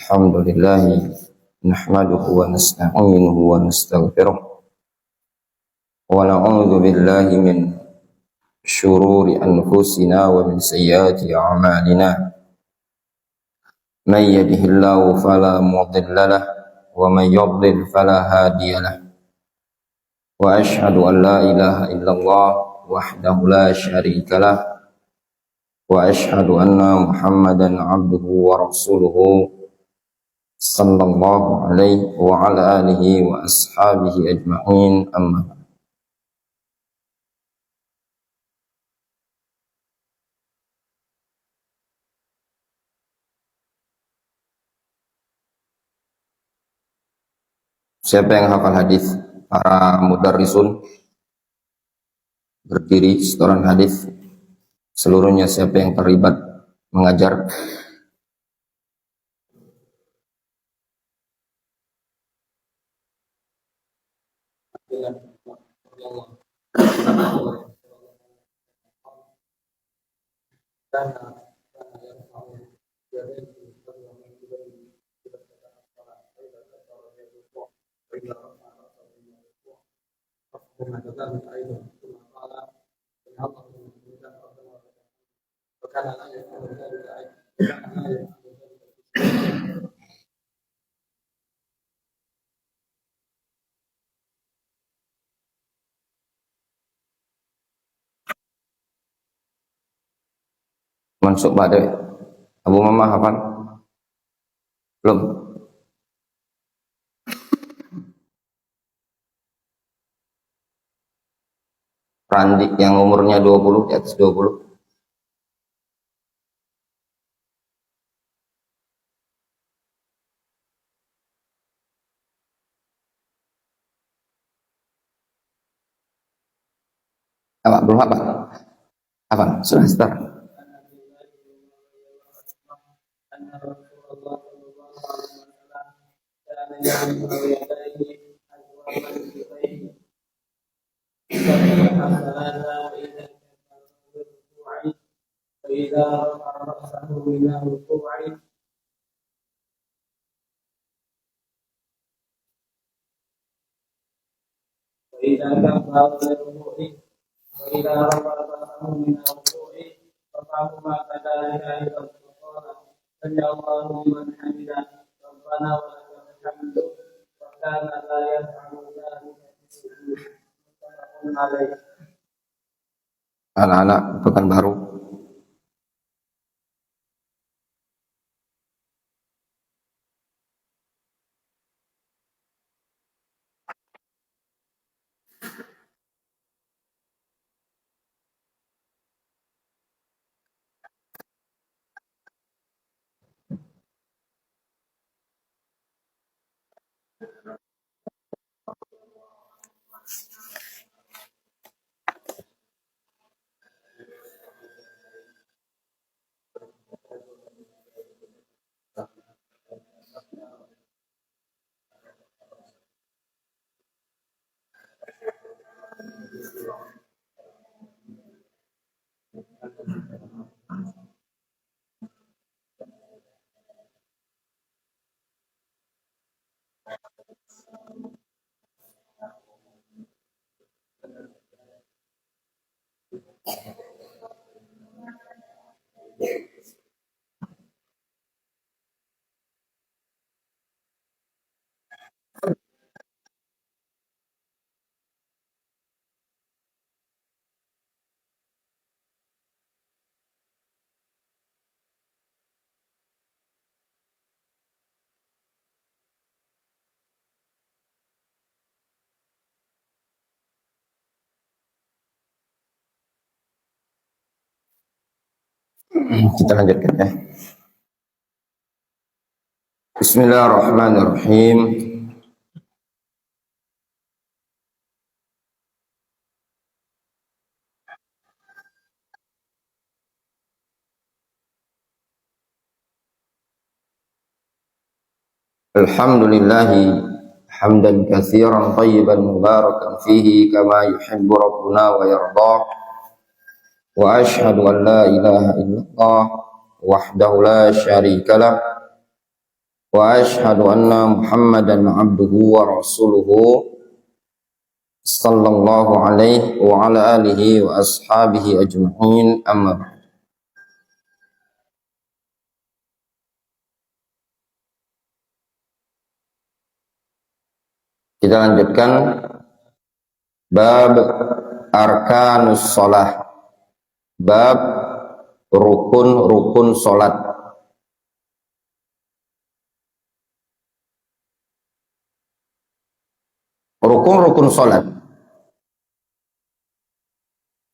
Alhamdulillah nahmaduhu wa nasta'inuhu wa nastaghfiruh wa na'udzu billahi min syururi anfusina wa min sayyiati a'malina man yahdihillahu fala mudilla lahu wa man yudlil fala hadiya lahu wa asyhadu an la ilaha illallah wahdahu la syarika lahu wa asyhadu anna Muhammadan abduhu wa rasuluhu sallallahu alaihi wa ala alihi wa ashabihi ajma'in amma ba'd. Siapa yang hafal hadis? Para mudarrisun berdiri setoran hadis. Seluruhnya siapa yang terlibat mengajar? Mansuk Bade, Abu Mama hafal? Belum? Randi yang umurnya 20, di atas 20. Apa? Belum apa? Apa? Sudah start. وإذا رفع رأسه من الركوع وإذا كبر للركوع وإذا رفع رأسه من الركوع رفعهما كذلك أيضا وقال سمع الله لمن حمده ربنا ولك الحمد وكان لا يفعل ذلك في السجود متفق عليه. Anak-anak Pekanbaru. Kita lanjutkan ya. Bismillahirrahmanirrahim. Alhamdulillahi hamdan katsiran thayyiban mubarakan fihi kama yuhibbu rabbuna wa yarda. Wa asyhadu an la ilaha illallah wahdahu la syarika lah وأشهد أن محمدا عبده ورسوله صلى الله عليه وعلى آله وأصحابه أجمعين أما بعد. Kita lanjutkan bab arkanus shalah, bab rukun-rukun salat. Rukun-rukun salat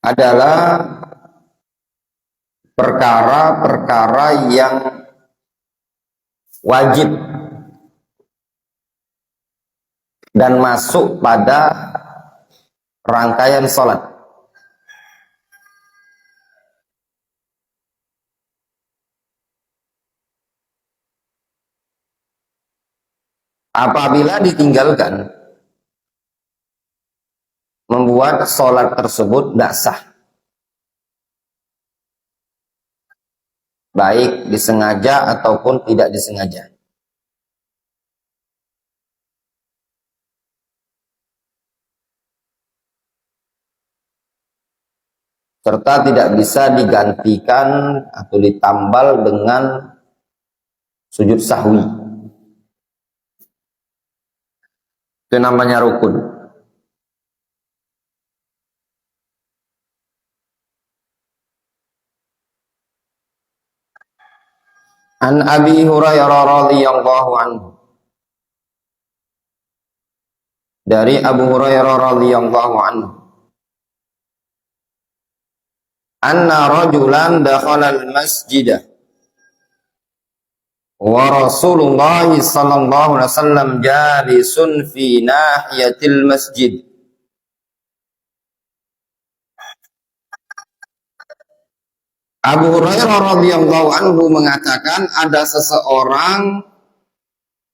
adalah perkara-perkara yang wajib dan masuk pada rangkaian salat. Apabila ditinggalkan, membuat salat tersebut tidak sah, baik disengaja ataupun tidak disengaja. Serta tidak bisa digantikan atau ditambal dengan sujud sahwi. Itu namanya rukun. An Abi Hurairah radhiyallahu anhu, dari Abu Hurairah radhiyallahu anhu, anna rajulan dakhala al-masjidah wa Rasulullah sallallahu alaihi wasallam jalisun fi nahiyatil masjid. Abu Hurairah radhiyallahu anhu mengatakan ada seseorang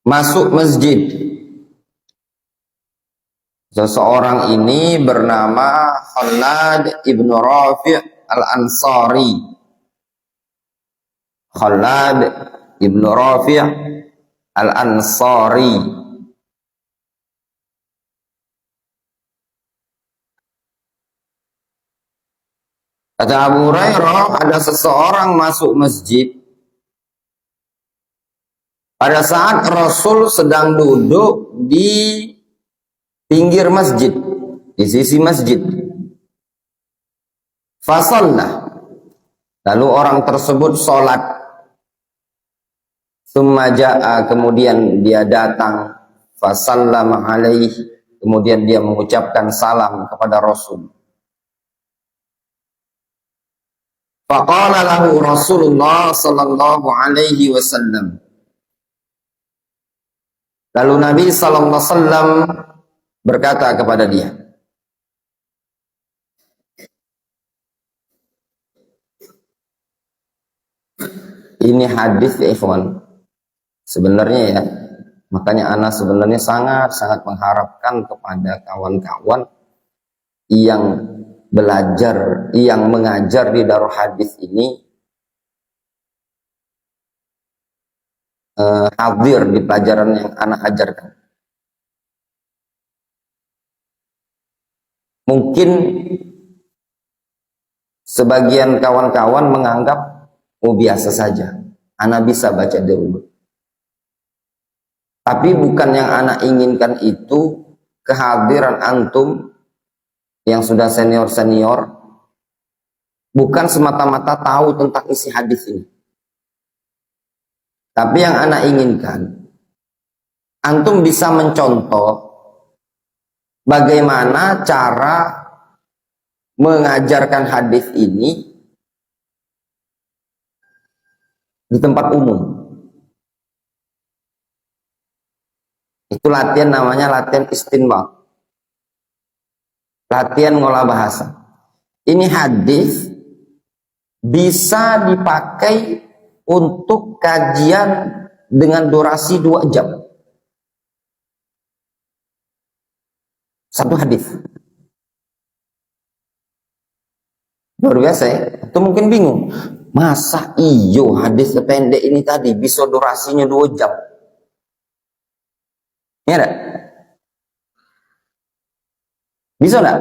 masuk masjid. Seseorang ini bernama Khalad ibnu Rafi' al-Ansari. Khalad ibnu Rafi' al-Ansari. Kata Abu Hurairah, ada seseorang masuk masjid pada saat Rasul sedang duduk di pinggir masjid, di sisi masjid. Fasallah, lalu orang tersebut sholat. Summa ja'a, kemudian dia datang. Fasallama alaih, kemudian dia mengucapkan salam kepada Rasul. Faqala lahu Rasulullah sallallahu alaihi wasallam. Lalu Nabi sallallahu alaihi wasallam berkata kepada dia, ini hadis ya ikhwan, sebenarnya ya, makanya ana sebenarnya sangat mengharapkan kepada kawan-kawan yang belajar, yang mengajar di Darul Hadis ini hadir di pelajaran yang anak ajarkan. Mungkin sebagian kawan-kawan menganggap biasa saja, anak bisa baca di rumah. Tapi bukan yang anak inginkan itu kehadiran antum yang sudah senior-senior, bukan semata-mata tahu tentang isi hadis ini. Tapi yang anak inginkan, antum bisa mencontoh bagaimana cara mengajarkan hadis ini di tempat umum. Itu latihan, namanya latihan istinbat, latihan ngolah bahasa. Ini hadis bisa dipakai untuk kajian dengan durasi 2 jam. Satu hadis. Luar biasa ya. Itu mungkin bingung. Masa iyo hadis pendek ini tadi bisa durasinya 2 jam? Ya enggak? Bisa enggak?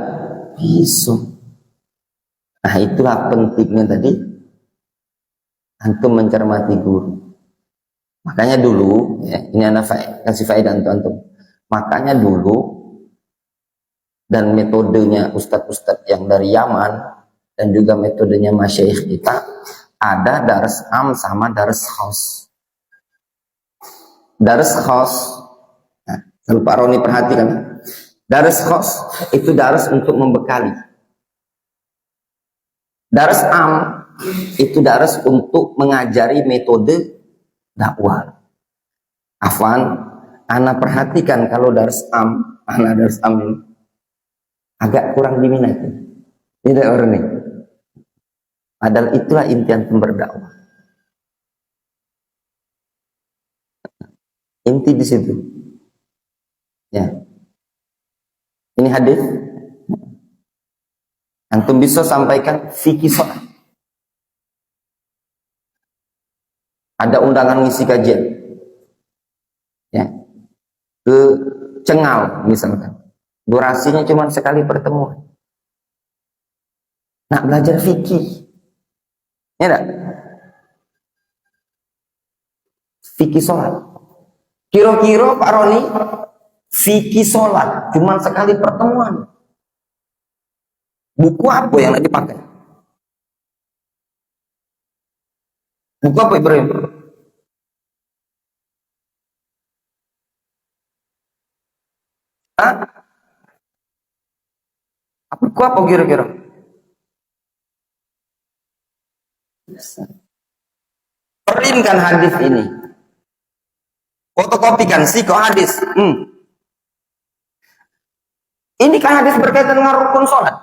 Bisa. Nah, itulah pentingnya tadi antum mencermati guru. Makanya dulu, ya, ini anak kasih faedah untuk antum. Makanya dulu, dan metodenya ustadz-ustadz yang dari Yaman, dan juga metodenya masyaikh kita, ada dars am sama dars khos. Dars khos, nah, kalau Pak Roni perhatikan, dars khos itu dars untuk membekali. Dars am itu dars untuk mengajari metode dakwah. Afwan, ana perhatikan kalau dars am, ana dars am ini agak kurang diminati. Tidak orang ini. Padahal itulah intian berdakwah. Inti di situ. Ya. Ini hadis. Antum bisa sampaikan fikih sholat. Ada undangan ngisi kajian. Ya. Ke Cengal misalkan. Durasinya cuma sekali pertemuan. Nak belajar fikih. Ya enggak? Fikih sholat. Kira-kira Pak Roni, fikih sholat cuma sekali pertemuan. Buku apa yang nak dipakai? Buku apa Ibrahim? Hah? Buku apa kira-kira? Printkan hadis ini. Fotokopikan siko hadis. Ini kan hadis berkaitan dengan rukun sholat.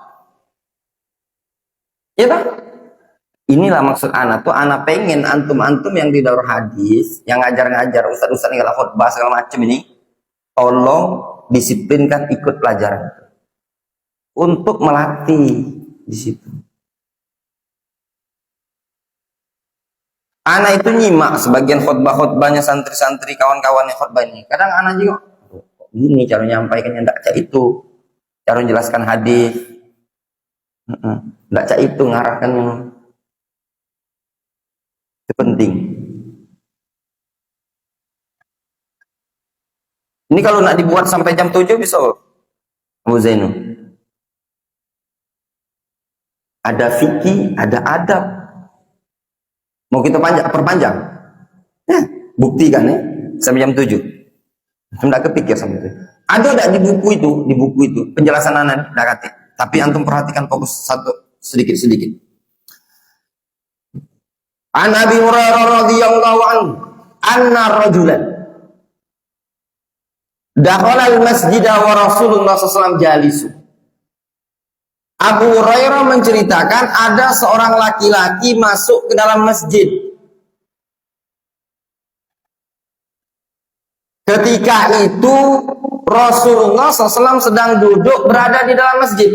Ya tak? Inilah maksud anak tuh, anak pengen antum-antum yang di daur hadis, yang ngajar-ngajar ustaz-ustaz yang khutbah segala macam ini, tolong disiplinkan ikut pelajaran untuk melatih di situ. Anak itu nyimak sebagian khutbah-khutbahnya santri-santri kawan-kawannya khutbah ini. Kadang anak juga gini cara nyampaikannya, enggak cak itu. Cara menjelaskan hadis. Enggak cak itu ngarahkan. Itu penting. Ini kalau nak dibuat sampai jam 7 bisa Abu Zainul. Ada fikih, ada adab. Mau kita perpanjang? Ya, buktikan ya, sampai jam 7. Tidak kepikir sampai itu. Ada tidak di buku itu, penjelasan anak dakati. Tapi antum perhatikan fokus satu sedikit-sedikit. An Abi Hurairah radhiyallahu anhu, anna rajulan dakhala al-masjid wa Rasulullah SAW jalisu. Abu Hurairah menceritakan ada seorang laki-laki masuk ke dalam masjid. Ketika itu Rasulullah SAW sedang duduk berada di dalam masjid.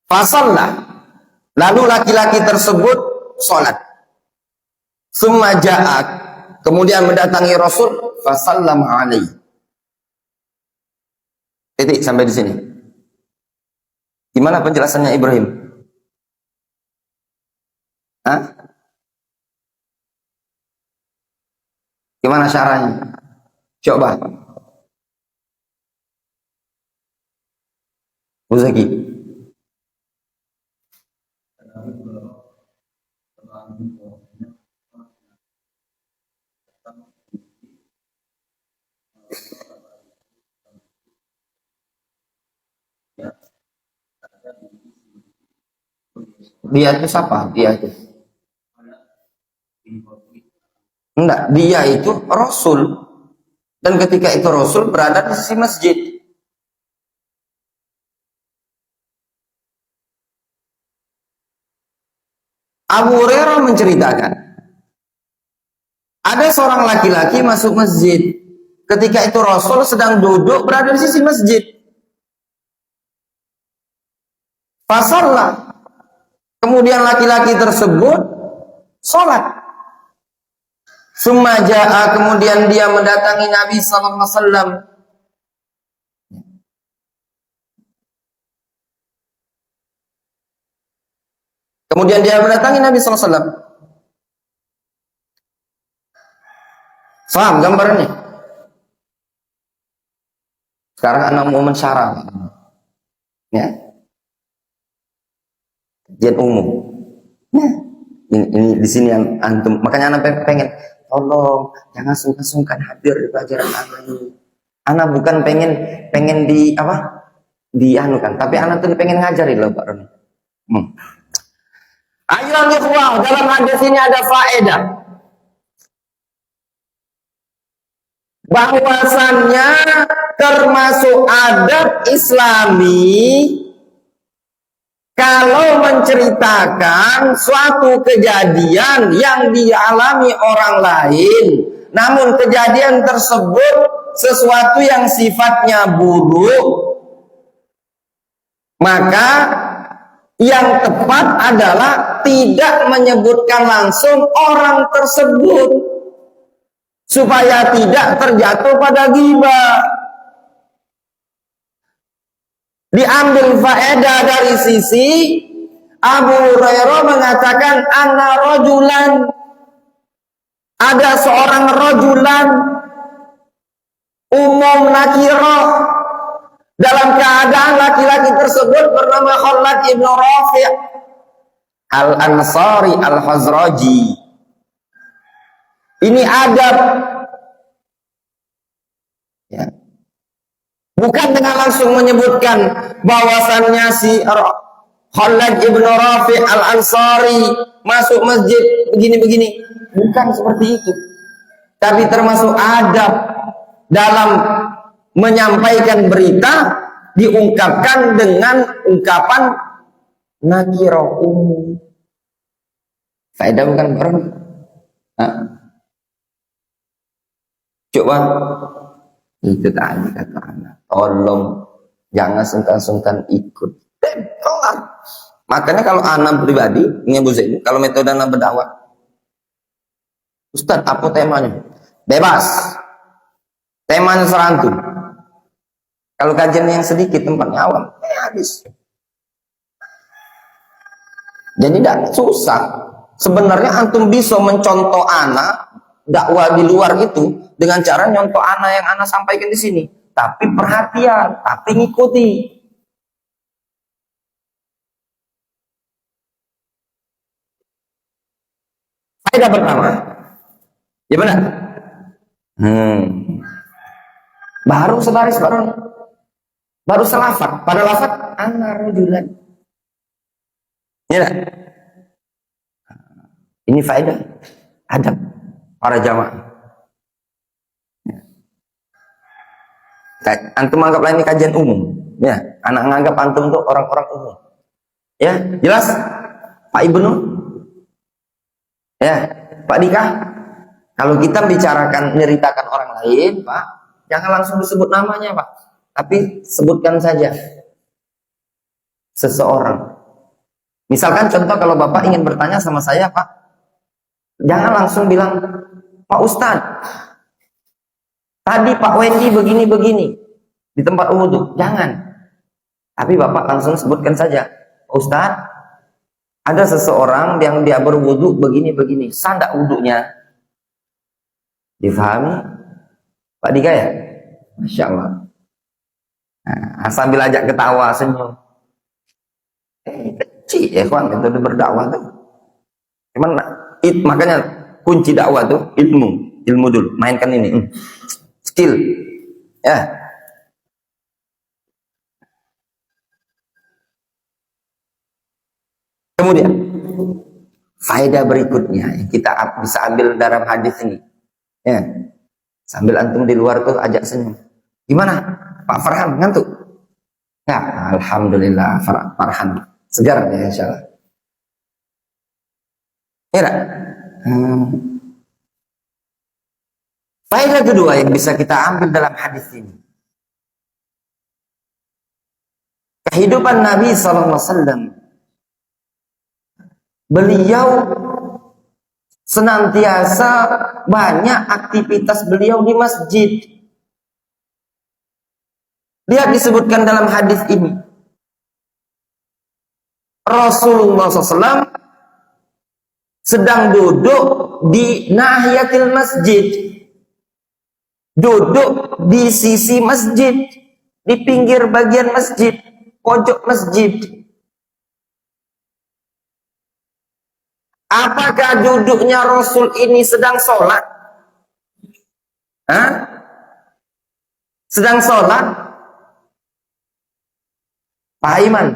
Fasallah. Lalu laki-laki tersebut sholat. Summa ja'at. Kemudian mendatangi Rasul. Fasallam alaihi. Titik sampai di sini. Gimana penjelasannya Ibrahim? Hah? Gimana caranya? Coba. Uzaki. Dia itu siapa? Dia itu. Enggak, dia itu Rasul. Dan ketika itu Rasul berada di sisi masjid. Abu Hurairah menceritakan, ada seorang laki-laki masuk masjid. Ketika itu Rasul sedang duduk berada di sisi masjid. Fasallah. Kemudian laki-laki tersebut sholat. Summa ja'a, kemudian dia mendatangi Nabi sallallahu alaihi wasallam. Kemudian dia mendatangi Nabi sallallahu alaihi wasallam. Faham gambarannya? Sekarang anak mau mensyarah. Ya. Kajian umum. Ya. Ini di sini yang antum, makanya anak pengen tolong jangan sungkan-sungkan hadir di pelajaran anak ini. Anak bukan pengen di apa? Dianukan, tapi anak tuh pengen ngajari loh Pak Roni. Ayolah ikhwah, dalam hadis ini ada faedah bahwasannya termasuk adab Islami kalau menceritakan suatu kejadian yang dialami orang lain, namun kejadian tersebut sesuatu yang sifatnya buruk, maka yang tepat adalah tidak menyebutkan langsung orang tersebut supaya tidak terjatuh pada ghibah. Diambil faedah dari sisi Abu Hurairah mengatakan anna rajulan, ada seorang rajulan umum nakirah, dalam keadaan laki-laki tersebut bernama Khalad ibn Rafi' al-Ansari al-Khazraji. Ini adab, ya. Bukan dengan langsung menyebutkan bahwasannya si Khalad ibn Rafi' al-Ansari masuk masjid begini-begini. Bukan seperti itu. Tapi termasuk adab dalam menyampaikan berita diungkapkan dengan ungkapan nakirah umum. Faedah bukan barang. Coba itu tadi kata anak, tolong jangan sungkan-sungkan ikut. Makanya kalau anak pribadi, ini Abu Zaid, kalau metode anak berdakwah, Ustaz apa temanya? Bebas. Temanya serantun. Kalau kajian yang sedikit tempatnya awam, habis. Jadi tidak susah. Sebenarnya antum bisa mencontoh anak dakwah di luar itu dengan cara nyontoh anak yang anak sampaikan di sini. Tapi perhatian, tapi ngikuti. Faedah pertama. Ya benar. Baru sebaris baru selafat. Pada lafat ana rajulan. Ya. Ini faedah adab para jamaah. Antum anggaplah ini kajian umum, ya. Anak menganggap antum tuh orang-orang umum, ya. Jelas, Pak Ibnu, ya, Pak Dika. Kalau kita bicarakan menceritakan orang lain, Pak, jangan langsung disebut namanya, Pak, tapi sebutkan saja seseorang. Misalkan contoh kalau Bapak ingin bertanya sama saya, Pak, jangan langsung bilang Pak Ustadz, tadi Pak Wendy begini-begini di tempat wudhu, jangan. Tapi Bapak langsung sebutkan saja, Ustadz, ada seseorang yang dia berwudhu begini-begini, sah nggak wudhunya? Difahami? Pak Dika ya? Masya Allah. Nah, sambil ajak ketawa, senyum. Kecil ya kawan, metode berdakwah tuh. Cuman makanya kunci dakwah tuh ilmu dulu. Mainkan ini. Skill, ya. Kemudian faedah berikutnya yang kita bisa ambil dalam hadis ini, ya. Sambil antum di luar tuh ajak senyum. Gimana, Pak Farhan ngantuk? Ya, alhamdulillah Farhan segar ya insyaallah. Ya. Faedah kedua yang bisa kita ambil dalam hadis ini, kehidupan Nabi SAW. Beliau senantiasa banyak aktivitas beliau di masjid. Lihat disebutkan dalam hadis ini, Rasulullah SAW sedang duduk di nahiyatil masjid, duduk di sisi masjid, di pinggir bagian masjid, pojok masjid. Apakah duduknya Rasul ini sedang sholat? Hah? Sedang sholat? Pak Aiman,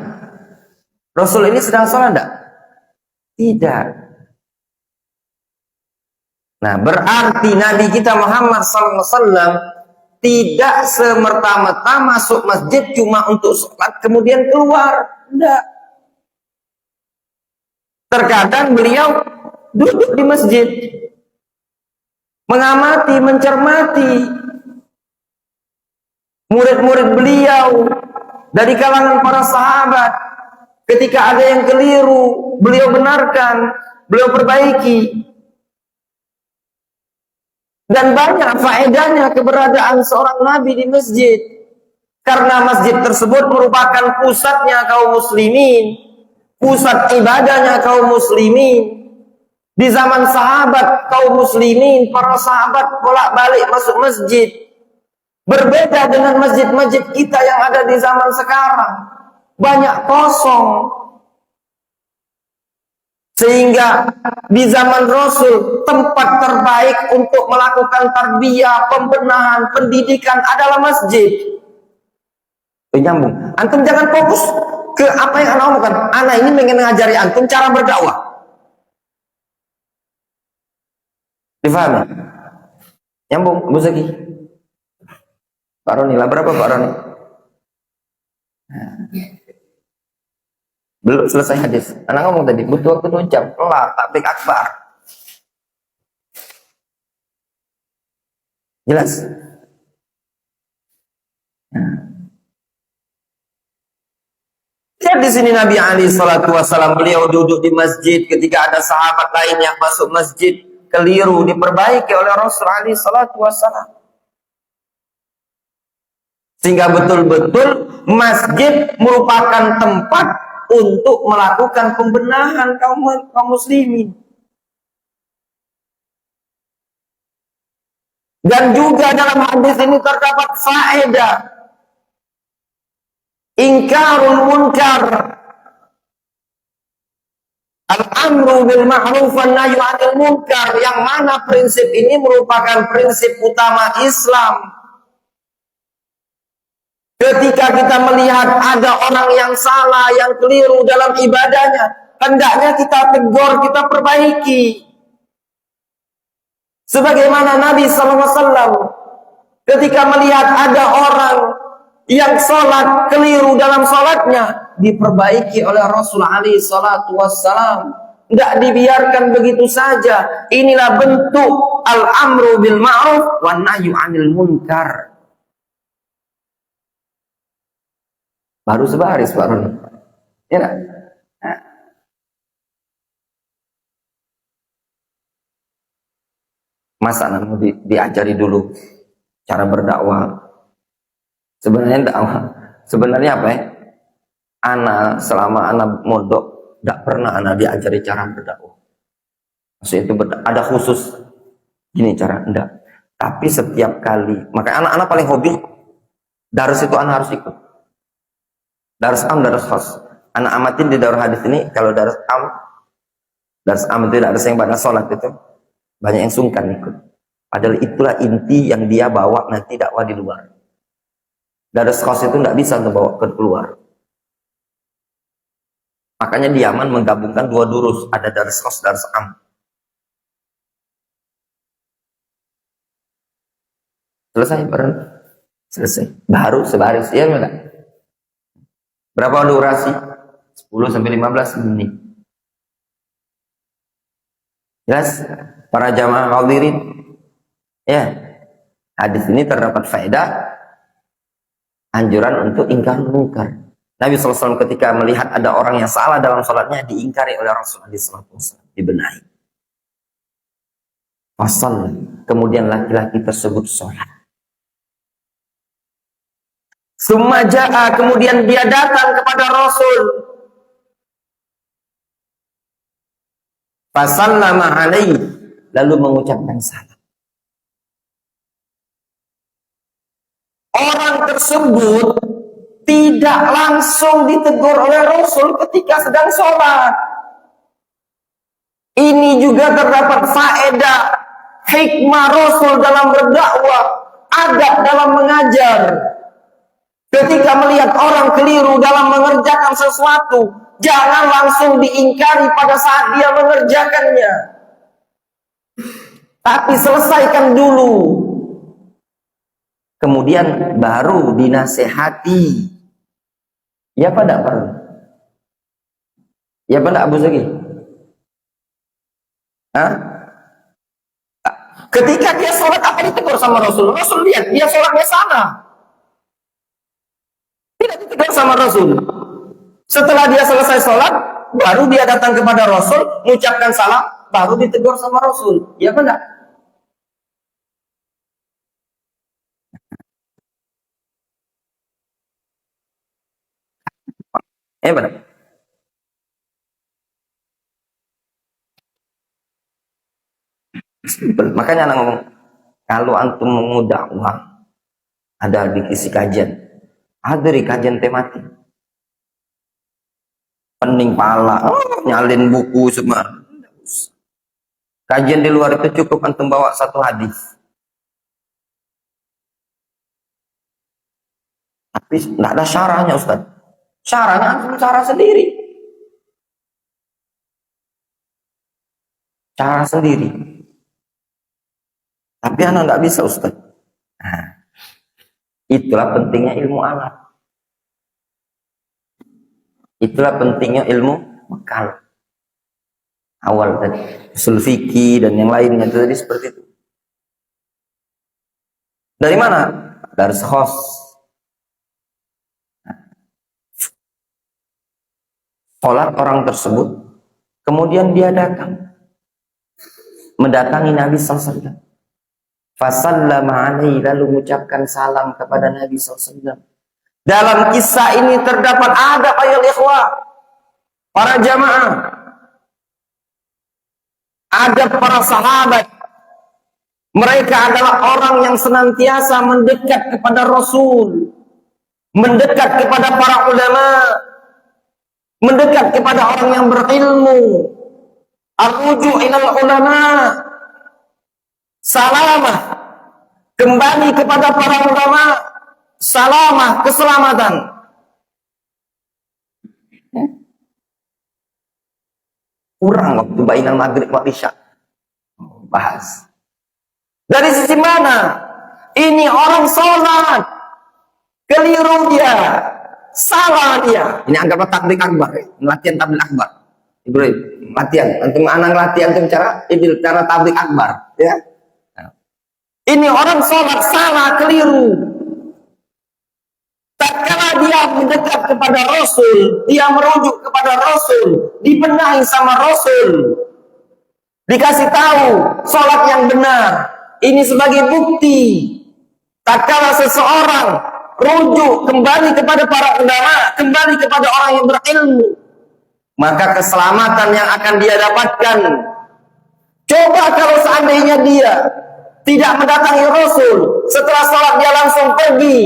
Rasul ini sedang sholat enggak? Tidak. Nah, berarti Nabi kita Muhammad SAW tidak semerta-merta masuk masjid cuma untuk sholat kemudian keluar. Tidak. Terkadang beliau duduk di masjid, mengamati, mencermati murid-murid beliau dari kalangan para sahabat. Ketika ada yang keliru, beliau benarkan, beliau perbaiki. Dan banyak faedahnya keberadaan seorang nabi di masjid, karena masjid tersebut merupakan pusatnya kaum muslimin, pusat ibadahnya kaum muslimin. Di zaman sahabat, kaum muslimin, para sahabat bolak-balik masuk masjid. Berbeda dengan masjid-masjid kita yang ada di zaman sekarang, banyak kosong. Sehingga di zaman Rasul, tempat terbaik untuk melakukan tarbiyah, pembenahan, pendidikan adalah masjid. Nyambung. Antum jangan fokus ke apa yang anak omongkan. Anak ini pengen ngajari antum cara berdakwah. Difahami? Nyambung, Abu Zaki. Pak Roni lah, berapa Pak Roni? Belum selesai hadis. Anak ngomong tadi, butuh waktu 2 jam. Kelar, takbir akbar. Jelas? Lihat di sini Nabi SAW, beliau duduk di masjid ketika ada sahabat lain yang masuk masjid keliru, diperbaiki oleh Rasul SAW. Sehingga betul-betul masjid merupakan tempat untuk melakukan pembenahan kaum muslimin. Dan juga dalam hadis ini terdapat faedah ingkarul munkar, al-amru bil ma'ruf wan nahyu 'anil munkar, yang mana prinsip ini merupakan prinsip utama Islam. Ketika kita melihat ada orang yang salah, yang keliru dalam ibadahnya, hendaknya kita tegur, kita perbaiki. Sebagaimana Nabi SAW ketika melihat ada orang yang sholat keliru dalam sholatnya, diperbaiki oleh Rasulullah SAW. Tidak dibiarkan begitu saja. Inilah bentuk al-amru bil ma'ruf wan nahyu 'anil munkar. Baru sebaris Pak Ron. Ya enggak? Nah. Masa mau diajari dulu cara berdakwah? Sebenarnya dakwah, sebenarnya apa ya? Selama anak mondok, tidak pernah anak diajari cara berdakwah. Maksudnya itu ada khusus gini cara, enggak. Tapi setiap kali, makanya anak-anak paling hobi darus itu anak harus ikut. Darus am, darus khos. Anak amatin di daurah hadis ini, kalau darus am itu tidak ada yang pada sholat itu, banyak yang sungkan ikut. Padahal itulah inti yang dia bawa nanti dakwah di luar. Darus khos itu tidak bisa untuk bawa ke keluar. Makanya di Yaman menggabungkan 2 durus, ada darus khos, darus am. Selesai baru? Selesai. Baru sebaris, ya enggak? Berapa durasi? 10-15 menit. Jelas? Para jamaah hadirin. Ya. Hadis ini terdapat faedah anjuran untuk ingkar munkar. Nabi SAW ketika melihat ada orang yang salah dalam sholatnya, diingkari oleh Rasulullah SAW, dibenahi. Fasal, kemudian laki-laki tersebut sholat. Summa ja'a, kemudian dia datang kepada Rasul. Fasallama alaihi, lalu mengucapkan salam. Orang tersebut tidak langsung ditegur oleh Rasul ketika sedang sholat. Ini juga terdapat faedah hikmah Rasul dalam berdakwah, adab dalam mengajar. Ketika melihat orang keliru dalam mengerjakan sesuatu, jangan langsung diingkari pada saat dia mengerjakannya. Tapi selesaikan dulu. Kemudian baru dinasehati. Ya pada perlu. Ya pada Abu Zaki. Hah? Ketika dia sholat apa ditegur sama Rasul? Rasul lihat dia sholatnya salah. Tidak ditegur sama Rasul. Setelah dia selesai sholat, baru dia datang kepada Rasul, mengucapkan salam, baru ditegur sama Rasul. Ya benar. Benar. Makanya anak ngomong, kalau antum mau dakwah, ada di isi kajian, hadiri kajian tematik, pening pala, nyalin buku semua. Kajian di luar itu cukup antum bawa satu hadis. Tapi tidak ada syarahnya Ustaz. Syarahnya antum cara sendiri. Cara sendiri. Tapi anak tidak bisa Ustaz. Nah, itulah pentingnya ilmu alat. Itulah pentingnya ilmu bekal. Awal tadi usul fikih dan yang lainnya itu tadi seperti itu. Dari mana? Dari khos. Sholat orang tersebut, kemudian dia datang mendatangi Nabi SAW. Fasallama alaihi, lalu mengucapkan salam kepada Nabi SAW. Dalam kisah ini terdapat adab ayol ikhwah, para jamaah, adab para sahabat. Mereka adalah orang yang senantiasa mendekat kepada Rasul, mendekat kepada para ulama, mendekat kepada orang yang berilmu. Ar-ruju' ilal ulama, salamah, kembali kepada para ulama, salamah, keselamatan. Kurang waktu bainal maghrib wa isya. Bahas. Dari sisi mana? Ini orang sholat, keliru dia, salah dia. Ini anggaplah tablik akbar, latihan tablik akbar. Ibrahim, latihan. Antum anak latihan antum cara tablik akbar, ya. Ini orang sholat salah, keliru. Tatkala dia mendekat kepada Rasul, dia merujuk kepada Rasul, dibenahi sama Rasul, dikasih tahu sholat yang benar. Ini sebagai bukti. Tatkala seseorang rujuk kembali kepada para ulama, kembali kepada orang yang berilmu, maka keselamatan yang akan dia dapatkan. Coba kalau seandainya dia tidak mendatangi Rasul, setelah sholat dia langsung pergi,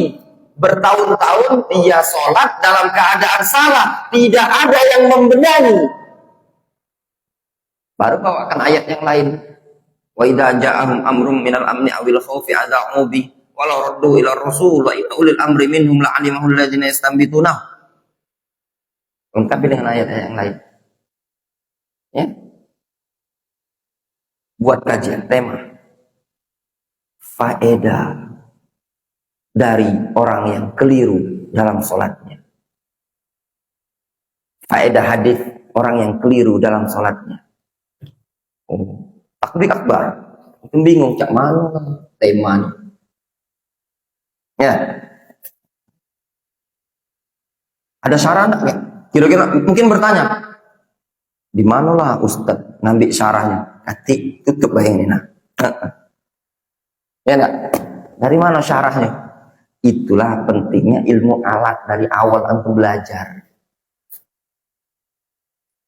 bertahun-tahun dia sholat dalam keadaan salah, tidak ada yang membenahi. Baru bawakan ayat yang lain. Wa idza ja'ahum amrun minal amni awil khaufi adza'u bi walau raddu ila rasul wa ila ulil amri minhum la'alimahu alladziina yastanbituna. Lengkapi dengan ayat yang lain. Ya. Buat kajian tema faedah dari orang yang keliru dalam sholatnya. Faedah hadis orang yang keliru dalam sholatnya. Takbir akbar. Mungkin bingung cak mana temanya. Ya. Ada saran enggak? Kira-kira mungkin bertanya. Di manalah Ustaz ngambil syarahnya? Kati tutup lah yang ini nah. Ya enggak? Dari mana syarahnya? Itulah pentingnya ilmu alat dari awal antum belajar.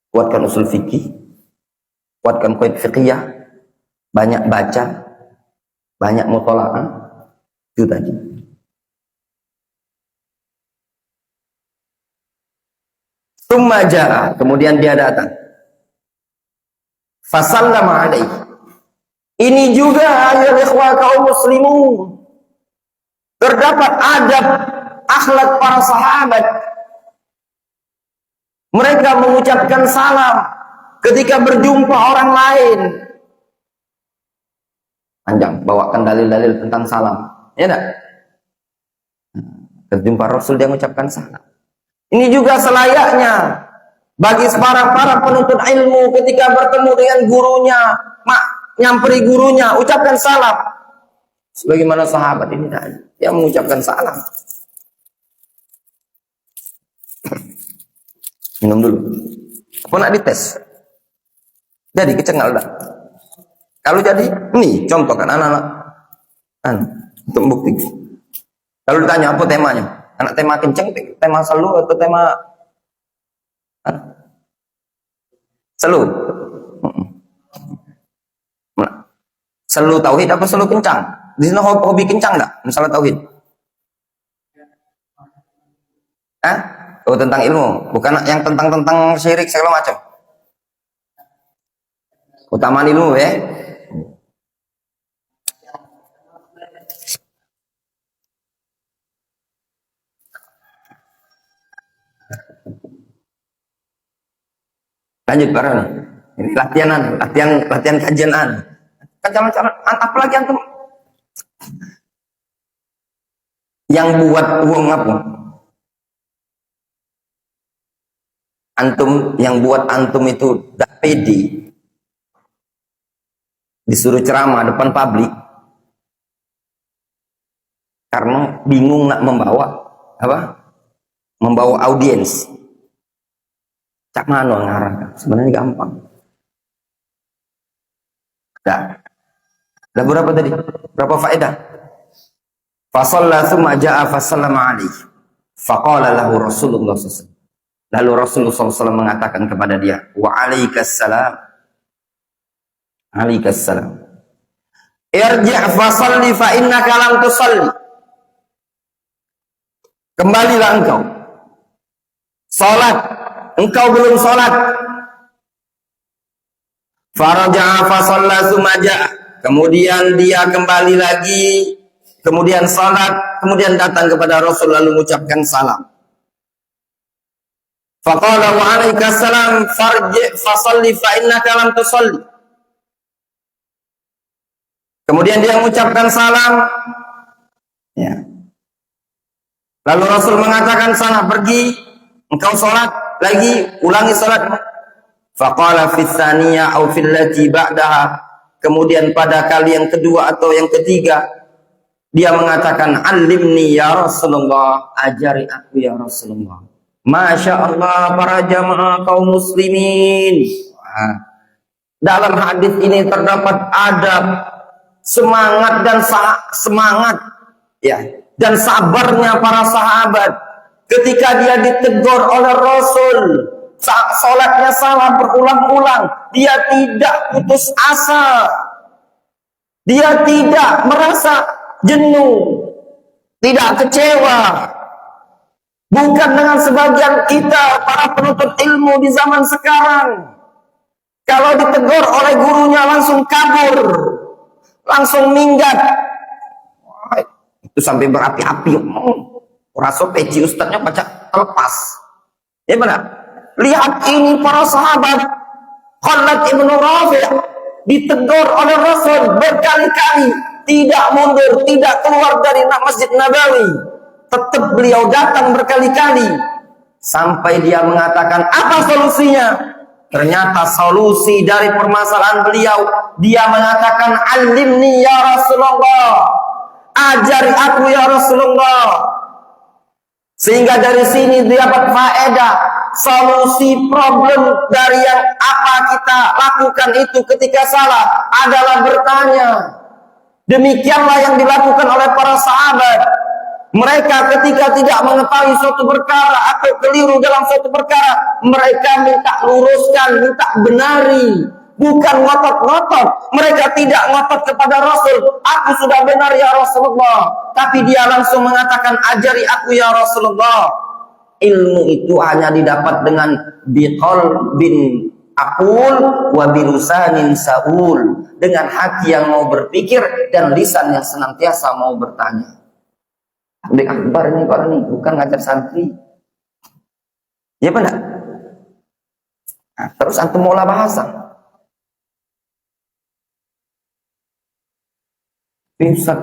Kuatkan usul fikih, kuatkan qaid fiqhiyah, banyak baca, banyak muthala'ah, itu tadi. Tsumma jaa, kemudian dia datang. Fasallama alaihi. Ini juga ya ikhwah kaum muslimun. Terdapat adab akhlak para sahabat. Mereka mengucapkan salam ketika berjumpa orang lain. Panjang, bawakan dalil-dalil tentang salam. Ya enggak? Berjumpa Rasul dia mengucapkan salam. Ini juga selayaknya bagi para penuntut ilmu ketika bertemu dengan gurunya, nyamperi gurunya, ucapkan salam. Sebagaimana sahabat ini tadi, yang mengucapkan salam. Minum dulu. Apa nak dites? Jadi kecengal dah. Kalau jadi, nih contoh kan anak-anak, untuk bukti. Kalau ditanya apa temanya, anak tema kenceng, tema selu atau tema selu? Selu tauhid apa selu kencang? Di sini hobi kencang enggak? Masalah tauhid. Oh, tentang ilmu, bukan yang tentang syirik segala macam. Utamaan ilmu ya. Lanjut bareng. Ini latihan kajian. Kan calon apalagi antum yang buat uang apa? Antum yang buat antum itu tak pede disuruh ceramah depan publik karena bingung nak membawa audiens. Cak mana ngarang? Sebenarnya gampang. Ada berapa tadi? Berapa faedah? Fasalla tsumma jaa fasallama alaihi. Faqala lahu Rasulullah SAW. Lalu Rasulullah SAW mengatakan kepada dia, wa alaikassalam. Alaikassalam. Irji' fasalli fa innaka lam tusalli. Kembalilah engkau. Salat, engkau belum salat. Faraja'a fasalla tsumma jaa. Kemudian dia kembali lagi, kemudian salat, kemudian datang kepada Rasul lalu mengucapkan salam. Faqala wa alaikassalam farji' fasalli fa innaka lam tusalli. Kemudian dia mengucapkan salam. Ya. Lalu Rasul mengatakan sana pergi, engkau salat lagi, ulangi salatmu. Faqala fi tsaniyah aw fil lati ba'daha. Kemudian pada kali yang kedua atau yang ketiga dia mengatakan alimni ya Rasulullah, ajari aku ya Rasulullah. Masya Allah para jamaah kaum muslimin. Dalam hadis ini terdapat adab, semangat dan sabarnya para sahabat ketika dia ditegur oleh Rasul. Salatnya salah berulang-ulang, dia tidak putus asa, dia tidak merasa jenuh, tidak kecewa. Bukan dengan sebagian kita para penuntut ilmu di zaman sekarang, kalau ditegur oleh gurunya langsung kabur, langsung minggat. Itu sampai berapi-api, rasa peci ustadznya baca terlepas. Ya benar. Lihat ini para sahabat. Khalid ibn Rafi' ditegur oleh Rasul berkali-kali, tidak mundur, tidak keluar dari Masjid Nabawi. Tetap beliau datang berkali-kali sampai dia mengatakan apa solusinya. Ternyata solusi dari permasalahan beliau, dia mengatakan alimni ya Rasulullah, ajari aku ya Rasulullah. Sehingga dari sini dapat faedah solusi problem dari yang apa kita lakukan itu ketika salah adalah bertanya. Demikianlah yang dilakukan oleh para sahabat. Mereka ketika tidak mengetahui suatu perkara atau keliru dalam suatu perkara, mereka minta luruskan, minta benari, bukan ngotot-ngotot. Mereka tidak ngotot kepada Rasul, aku sudah benar ya Rasulullah, tapi dia langsung mengatakan, ajari aku ya Rasulullah. Ilmu itu hanya didapat dengan biqal bin aqul wa bilusanin saul, dengan hati yang mau berpikir dan lisan yang senantiasa mau bertanya. Tabligh akbar ini Pak nih, bukan ngajar santri. Ya benar. Nah, terus antum mau bahasa. Ustaz.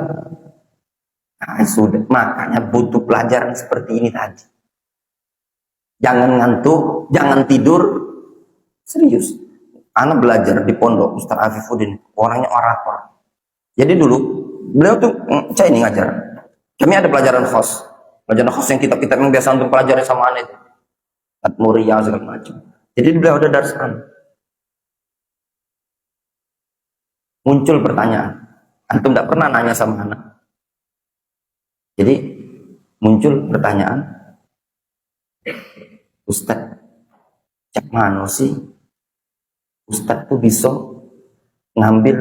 Nah, sudah, makanya butuh pelajaran seperti ini tadi. Jangan ngantuk, jangan tidur. Serius. Anak belajar di pondok Ustaz Afifuddin, orangnya orator. Jadi dulu beliau tuh saya ini ngajar. Kami ada pelajaran khos yang kitab-kitab yang biasa untuk pelajari sama aneh itu. At-Muriyah segala macam. Jadi beliau ada darsan. Muncul pertanyaan. Antum tidak pernah nanya sama anak. Jadi muncul pertanyaan. Ustaz, cak mana sih? Ustaz tuh bisa ngambil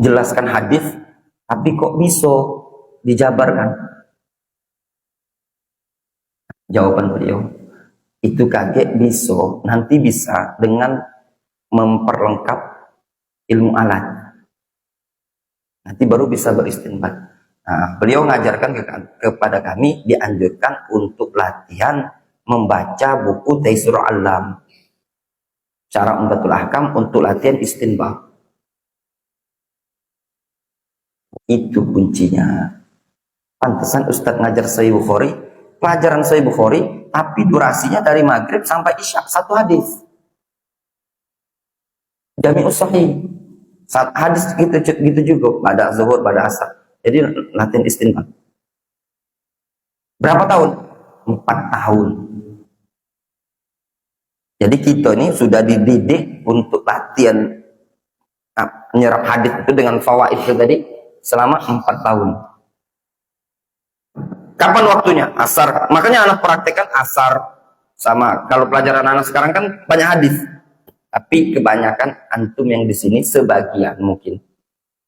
jelaskan hadis, tapi kok bisa dijabarkan? Jawaban beliau, itu kaget bisa, nanti bisa dengan memperlengkap ilmu alat. Nanti baru bisa beristinbat. Nah, beliau mengajarkan kepada kami, dianjurkan untuk latihan membaca buku Taisirul Alam, Syarah Umdatul Ahkam, untuk latihan istinbat. Itu kuncinya. Pantesan Ustadz ngajar Sahih Bukhari, pelajaran Sahih Bukhari, tapi durasinya dari maghrib sampai isya, satu hadis. Jami'us Sahih. Saat hadis gitu juga, pada zuhur, pada asar. Jadi latihan istinbat. Berapa tahun? 4 tahun. Jadi kita ini sudah dididik untuk latihan menyerap hadis itu dengan fawaid itu tadi selama 4 tahun. Kapan waktunya? Asar. Makanya anak praktekkan asar. Sama kalau pelajaran anak sekarang kan banyak hadis. Tapi kebanyakan antum yang di sini, sebagian mungkin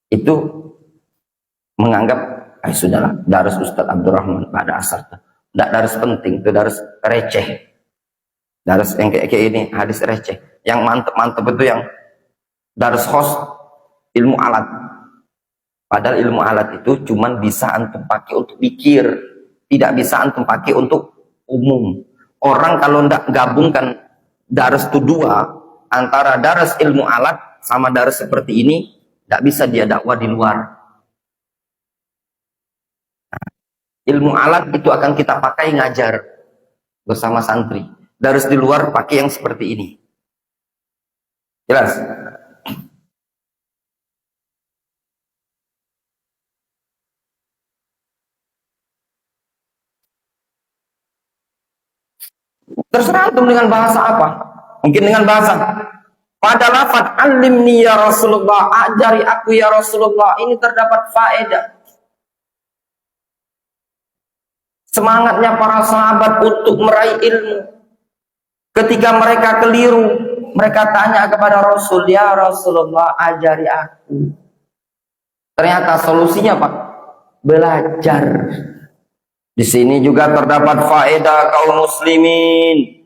itu menganggap sudahlah, darus Ustadz Abdurrahman pada asar. Tidak darus penting, itu darus receh. Darus yang kayak ini hadis receh. Yang mantep-mantep itu yang darus khos ilmu alat. Padahal ilmu alat itu cuman bisa antum pakai untuk pikir, tidak bisa antum pakai untuk umum. Orang kalau ndak gabungkan darus itu dua, antara darus ilmu alat sama darus seperti ini, ndak bisa dia dakwah di luar. Nah, ilmu alat itu akan kita pakai ngajar bersama santri. Darus di luar pakai yang seperti ini. Jelas? Terserah antum dengan bahasa apa. Mungkin dengan bahasa pada lafaz alimni ya Rasulullah, ajari aku ya Rasulullah, ini terdapat faedah. Semangatnya para sahabat untuk meraih ilmu. Ketika mereka keliru, mereka tanya kepada Rasul, ya Rasulullah, ajari aku. Ternyata solusinya apa? Belajar. Di sini juga terdapat faedah kaum muslimin,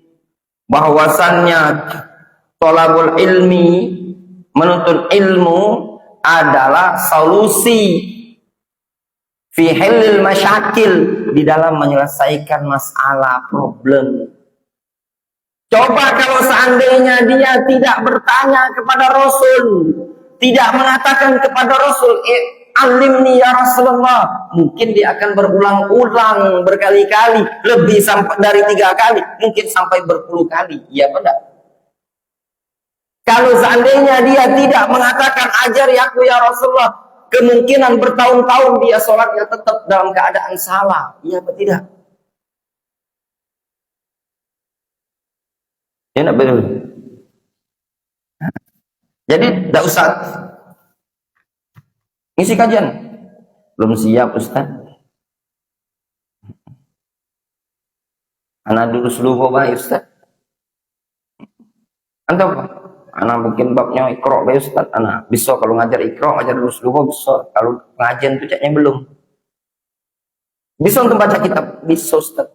bahwasannya thalabul ilmi, menuntut ilmu adalah solusi fi halil masyakil, di dalam menyelesaikan masalah problem. Coba kalau seandainya dia tidak bertanya kepada Rasul, tidak mengatakan kepada Rasul, alimni ya Rasulullah, mungkin dia akan berulang-ulang berkali-kali, lebih sampai dari 3 kali, mungkin sampai berpuluh kali. Iya benar. Kalau seandainya dia tidak mengatakan ajari aku ya Rasulullah, kemungkinan bertahun-tahun dia sholatnya tetap dalam keadaan salah. Iya atau tidak? Ya enggak betul. Jadi enggak usah ngisi kajian. Belum siap Ustaz. Anak dulu seluruh baik Ustaz. Anda apa? Anak bikin babnya Iqra baik Ustaz. Anak bisa kalau ngajar Iqra, ngajar dulu seluruh bisa. Kalau pengajian itu caknya belum. Bisa untuk baca kitab, bisa Ustaz.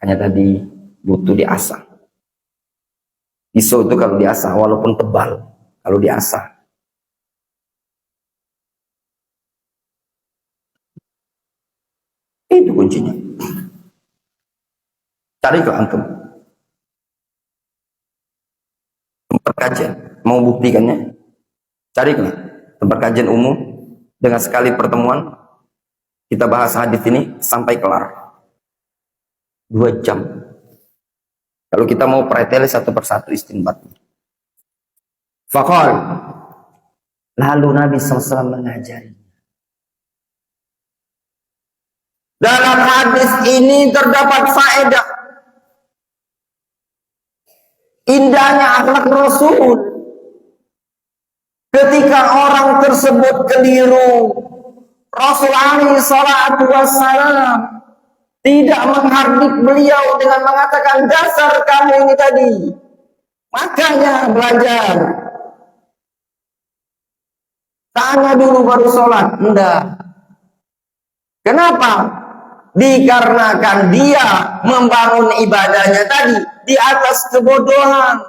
Hanya tadi butuh diasah. Pisau itu kalau diasah walaupun tebal, kalau diasah. Itu kuncinya. Cari ke antum. Tempat kajian. Mau buktikannya? Cari ke tempat kajian umum. Dengan sekali pertemuan, kita bahas hadis ini sampai kelar. 2 jam. Kalau kita mau preteli satu persatu istinbat. Faqal. Lalu Nabi SAW mengajari. Dalam hadis ini terdapat faedah. Indahnya akhlak Rasul. Ketika orang tersebut keliru, Rasul alaihi salatu wassalam tidak menghardik beliau dengan mengatakan dasar kamu ini tadi. Makanya belajar. Tanya dulu baru sholat. Enggak. Kenapa? Dikarenakan dia membangun ibadahnya tadi di atas kebodohan.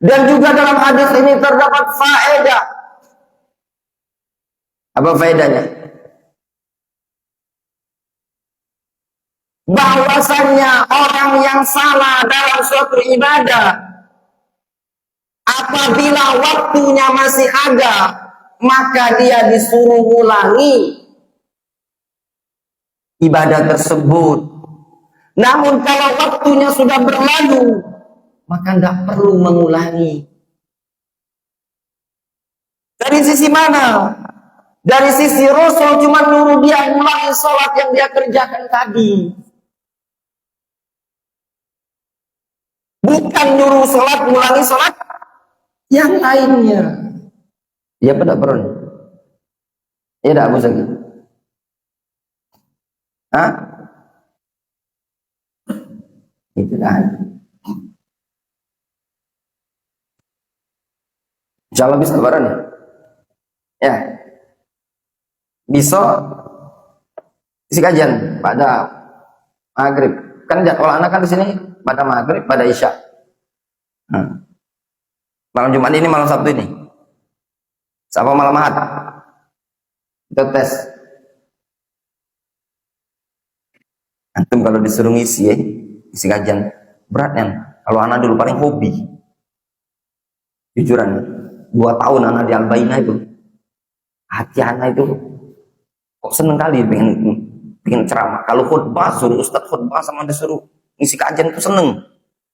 Dan juga dalam hadis ini terdapat faedah. Apa faedahnya? Bahwasannya orang yang salah dalam suatu ibadah, apabila waktunya masih ada, maka dia disuruh ulangi ibadah tersebut. Namun kalau waktunya sudah berlalu, maka tidak perlu mengulangi. Dari sisi mana? Dari sisi Rasul cuma nyuruh dia ulangi sholat yang dia kerjakan tadi. Bukan nyuruh sholat, ulangi sholat yang lainnya. Iya pada perun. Iya tidak Abu Sagi. Hah? Itu kan. Insya Allah bisa lebaran ya? Ya. Bisa isi kajian pada maghrib. Kan jadwal anak kan di sini pada maghrib, pada isya. Malam Jumat ini, malam Sabtu ini. Siapa malam Ahad? Kita tes. Antum kalau disuruh ngisi ya, isi kajian berat kan? Kalau anak dulu paling hobi. Jujuran, 2 tahun anak di Al-Bainah itu. Hati anak itu kok seneng kali pengen ceramah. Kalau khutbah, suruh ustadz khutbah sama disuruh ngisi kajian itu seneng.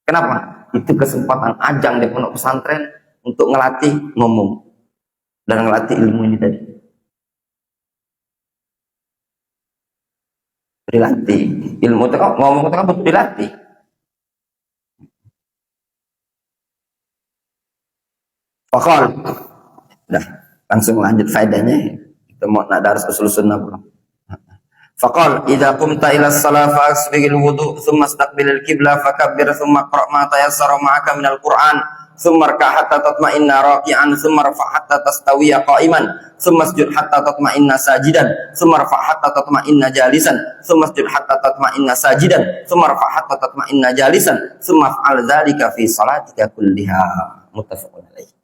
Kenapa? Itu kesempatan ajang di pondok pesantren untuk ngelatih ngomong dan ngelatih ilmu ini tadi. Dilatih ilmu itu ngomong itu kan butuh dilatih. Fakal, dah langsung lanjut faedahnya. Kita mau nak daras usul sunnah belum? Faqal idza qumta ila shalah fasbighil wudu thumma istaqbilil qiblah fakabbir thumma qra' ma tayassara ma'aka minal qur'an thumma rka' hatta tatma'inna raki'an thumma rfa' hatta tastawiya qa'iman thumma isjud hatta tatma'inna sajidan thumma rfa' hatta tatma'inna jalisan thumma isjud hatta tatma'inna sajidan thumma rfa' hatta tatma'inna jalisan thumma fa'al dzalika fi salatika kulliha. Muttafaqun alaih.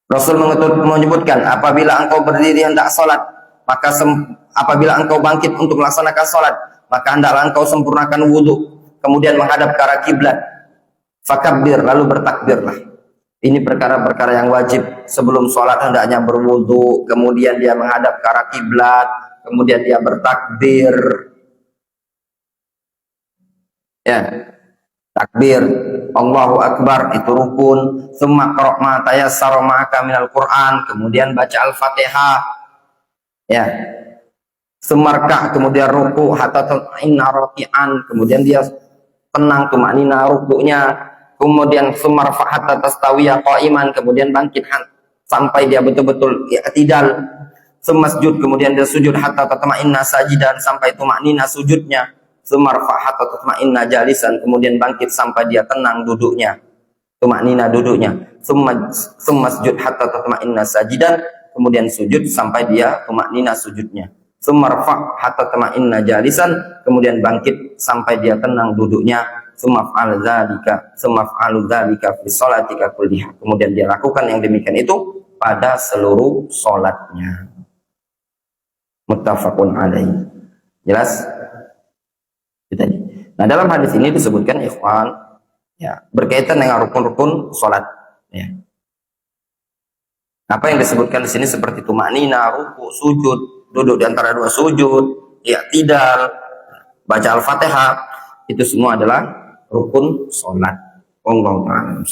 Rasul menyebutkan apabila engkau berdiri hendak salat, maka apabila engkau bangkit untuk melaksanakan sholat, maka hendaklah engkau sempurnakan wudhu, kemudian menghadap ke arah kiblat. Fakabbir, lalu bertakbirlah. Ini perkara-perkara yang wajib. Sebelum sholat hendaknya berwudhu, kemudian dia menghadap ke arah kiblat, kemudian dia bertakbir. Ya, takbir, Allahu Akbar, itu rukun. Tsumma qra' ma tayassara ma'aka minal Qur'an, kemudian baca Al-Fatihah. Ya. semarka, kemudian ruku, hatta tatma'inna raki'an, kemudian dia tenang tumanina rukunya, kemudian sumarfa hatta tastawiya qa'iman, kemudian bangkit sampai dia betul-betul i'tidal, semasjud, kemudian dia sujud hatta tatma'inna sajidan, sampai tumanina sujudnya, sumarfa hatta tatma'inna jalisan, kemudian bangkit sampai dia tenang duduknya, tumanina duduknya, semasjud hatta tatma'inna sajidan, kemudian sujud sampai dia tumanina sujudnya, sumarfa hatta tatma'inna jalisan, kemudian bangkit sampai dia tenang duduknya, sumaf'al dzalika fi sholatika kulliha, kemudian dia lakukan yang demikian itu pada seluruh sholatnya. Muttafaqun alaihi. Jelas? Itu tadi. Nah, dalam hadis ini disebutkan ikhwan, ya, berkaitan dengan rukun-rukun sholat, ya. Apa yang disebutkan di sini seperti tumanina, ruku, sujud, duduk di antara dua sujud, i'tidal, baca Al-Fatihah, itu semua adalah rukun sholat. Wallahu a'lam.